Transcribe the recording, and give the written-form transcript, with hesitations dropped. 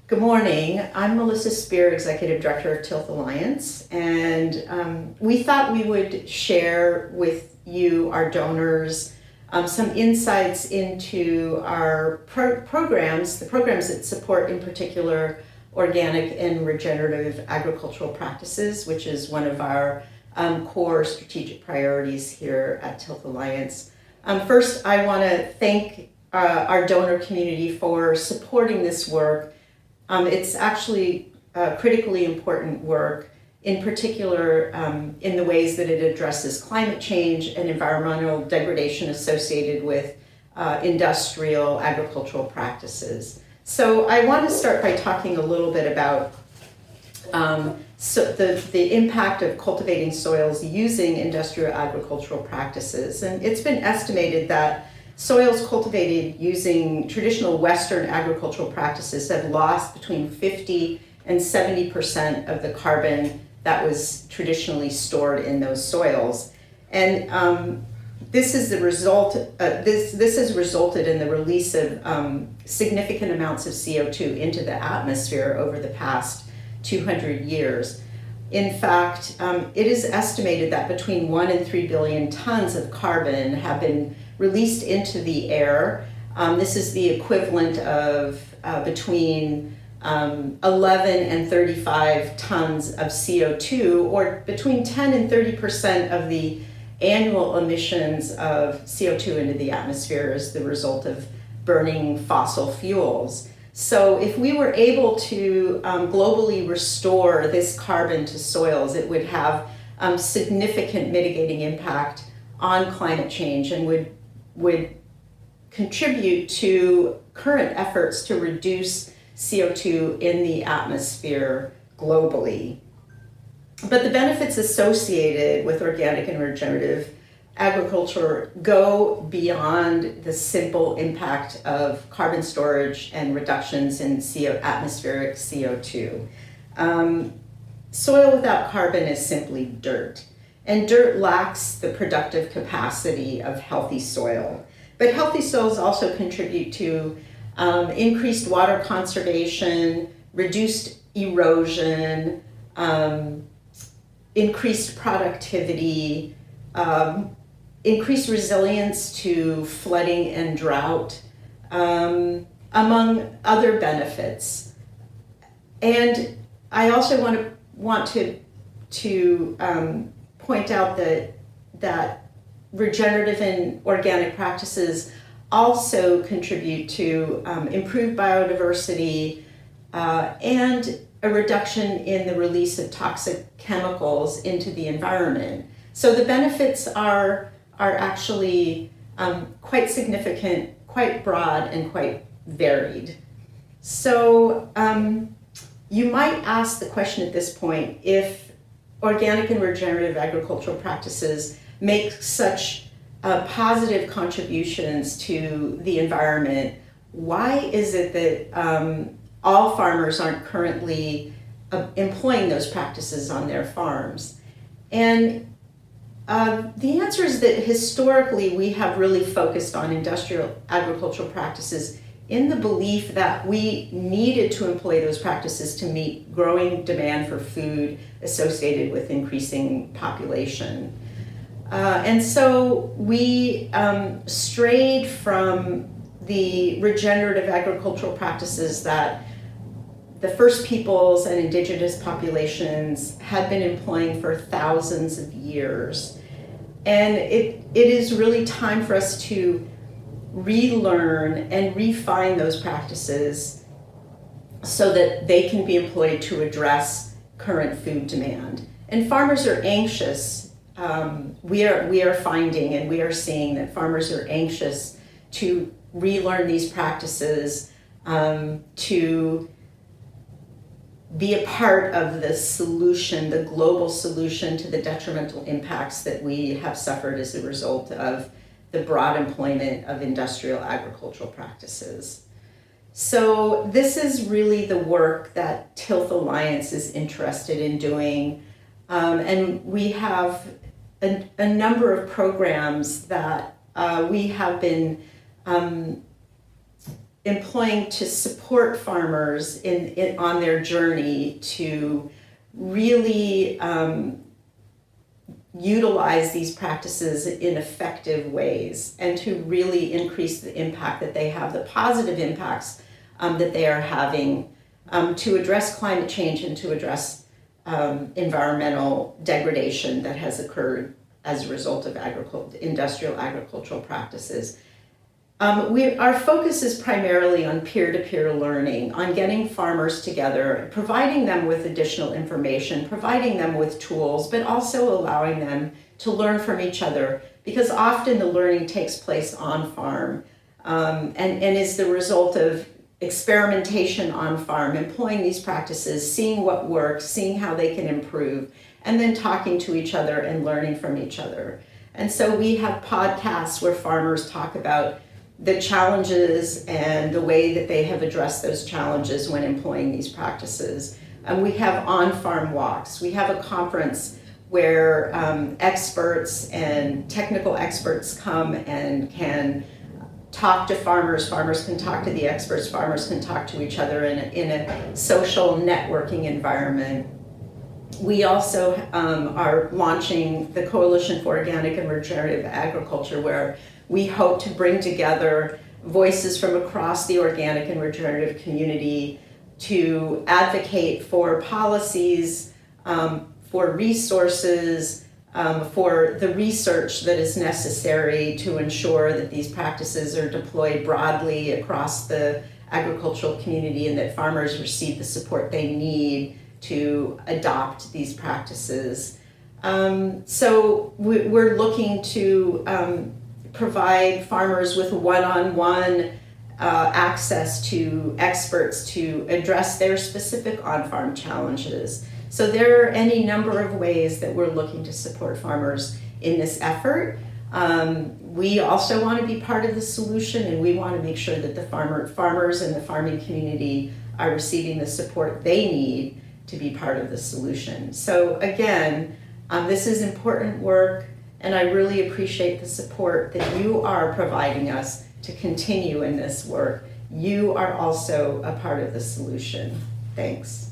Good morning. I'm Melissa Spear, Executive Director of Tilth Alliance, and we thought we would share with you, our donors, some insights into our programs, the programs that support in particular organic and regenerative agricultural practices, which is one of our core strategic priorities here at Tilth Alliance. First, I want to thank our donor community for supporting this work. It's actually critically important work, in particular in the ways that it addresses climate change and environmental degradation associated with industrial agricultural practices. So I want to start by talking a little bit about the impact of cultivating soils using industrial agricultural practices. And it's been estimated that soils cultivated using traditional Western agricultural practices have lost between 50 and 70% of the carbon that was traditionally stored in those soils. And this is the result. This has resulted in the release of significant amounts of CO2 into the atmosphere over the past 200 years. In fact, it is estimated that between 1 and 3 billion tons of carbon have been released into the air. This is the equivalent of between 11 and 35 tons of CO2, or between 10 and 30% of the annual emissions of CO2 into the atmosphere as the result of burning fossil fuels. So if we were able to globally restore this carbon to soils, it would have significant mitigating impact on climate change and would contribute to current efforts to reduce CO2 in the atmosphere globally. But the benefits associated with organic and regenerative agriculture go beyond the simple impact of carbon storage and reductions in atmospheric CO2. Soil without carbon is simply dirt, and dirt lacks the productive capacity of healthy soil. But healthy soils also contribute to increased water conservation, reduced erosion, increased productivity, increased resilience to flooding and drought, among other benefits. And I also want to point out that regenerative and organic practices also contribute to improved biodiversity and a reduction in the release of toxic chemicals into the environment. So the benefits are actually quite significant, quite broad, and quite varied. So you might ask the question at this point, if organic and regenerative agricultural practices make such positive contributions to the environment, why is it that all farmers aren't currently employing those practices on their farms? And the answer is that historically we have really focused on industrial agricultural practices in the belief that we needed to employ those practices to meet growing demand for food associated with increasing population. And so we strayed from the regenerative agricultural practices that the First Peoples and indigenous populations had been employing for thousands of years. And it is really time for us to relearn and refine those practices so that they can be employed to address current food demand. And farmers are anxious. We are finding and we are seeing that farmers are anxious to relearn these practices, to be a part of the solution, the global solution to the detrimental impacts that we have suffered as a result of the broad employment of industrial agricultural practices. So this is really the work that Tilth Alliance is interested in doing. And we have a number of programs that we have been employing to support farmers on their journey to really utilize these practices in effective ways and to really increase the impact that they have, the positive impacts that they are having to address climate change and to address environmental degradation that has occurred as a result of industrial agricultural practices. Our focus is primarily on peer-to-peer learning, on getting farmers together, providing them with additional information, providing them with tools, but also allowing them to learn from each other, because often the learning takes place on farm and is the result of experimentation on farm, employing these practices, seeing what works, seeing how they can improve, and then talking to each other and learning from each other. And so we have podcasts where farmers talk about the challenges and the way that they have addressed those challenges when employing these practices. And we have on-farm walks. We have a conference where experts and technical experts come and can talk to farmers. Farmers can talk to the experts. Farmers can talk to each other in a social networking environment. We also are launching the Coalition for Organic and Regenerative Agriculture, where we hope to bring together voices from across the organic and regenerative community to advocate for policies, for resources, for the research that is necessary to ensure that these practices are deployed broadly across the agricultural community and that farmers receive the support they need to adopt these practices. So we're looking to provide farmers with one-on-one access to experts to address their specific on-farm challenges. So there are any number of ways that we're looking to support farmers in this effort. We also want to be part of the solution, and we want to make sure that the farmers and the farming community are receiving the support they need to be part of the solution. So again, this is important work, and I really appreciate the support that you are providing us to continue in this work. You are also a part of the solution. Thanks.